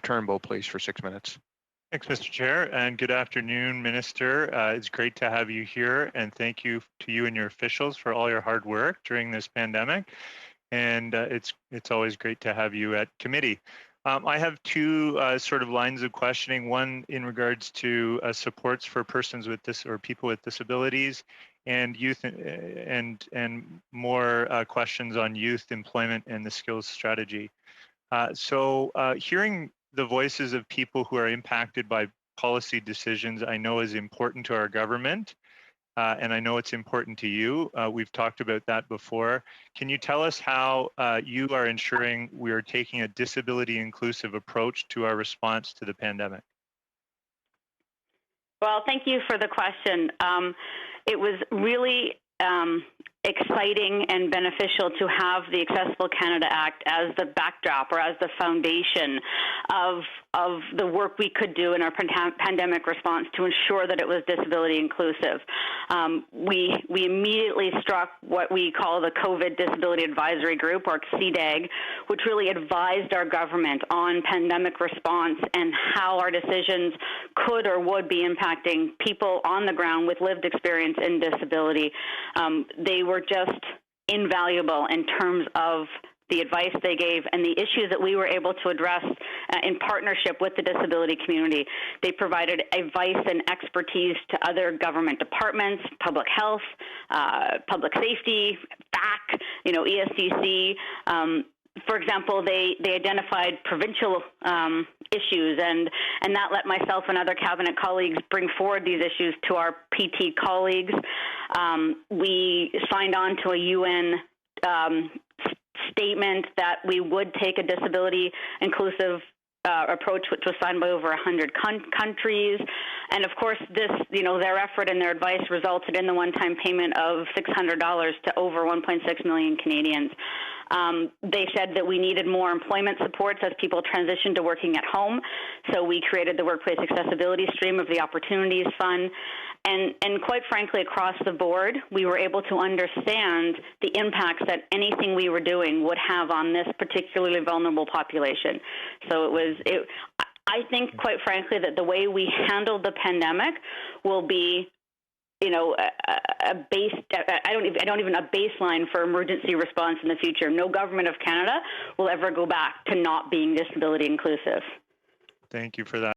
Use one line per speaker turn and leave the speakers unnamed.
Turnbull, please, for 6 minutes.
Thanks, Mr. Chair, and good afternoon, Minister. It's great to have you here, and thank you to you and your officials for all your hard work during this pandemic. And it's always great to have you at committee. I have two sort of lines of questioning. One in regards to supports for persons with people with disabilities, and youth, and more questions on youth employment and the skills strategy. So hearing the voices of people who are impacted by policy decisions, I know is important to our government, and I know it's important to you. We've talked about that before. Can you tell us how you are ensuring we are taking a disability inclusive approach to our response to the pandemic?
Well, thank you for the question. It was really exciting and beneficial to have the Accessible Canada Act as the backdrop or as the foundation of the work we could do in our pandemic response to ensure that it was disability inclusive. We immediately struck what we call the COVID Disability Advisory Group, or CDAG, which really advised our government on pandemic response and how our decisions could or would be impacting people on the ground with lived experience in disability. They were just invaluable in terms of the advice they gave and the issues that we were able to address in partnership with the disability community. They provided advice and expertise to other government departments, public health, public safety, BAC, ESDC. For example, they identified provincial issues, and that let myself and other cabinet colleagues bring forward these issues to our PT colleagues. We signed on to a UN statement that we would take a disability inclusive approach, which was signed by over 100 countries. And of course, this, their effort and their advice resulted in the one-time payment of $600 to over 1.6 million Canadians. They said that we needed more employment supports as people transitioned to working at home. So we created the Workplace Accessibility Stream of the Opportunities Fund. And quite frankly, across the board, we were able to understand the impacts that anything we were doing would have on this particularly vulnerable population. So I think, quite frankly, that the way we handled the pandemic will be, a baseline for emergency response in the future. No government of Canada will ever go back to not being disability inclusive.
Thank you for that.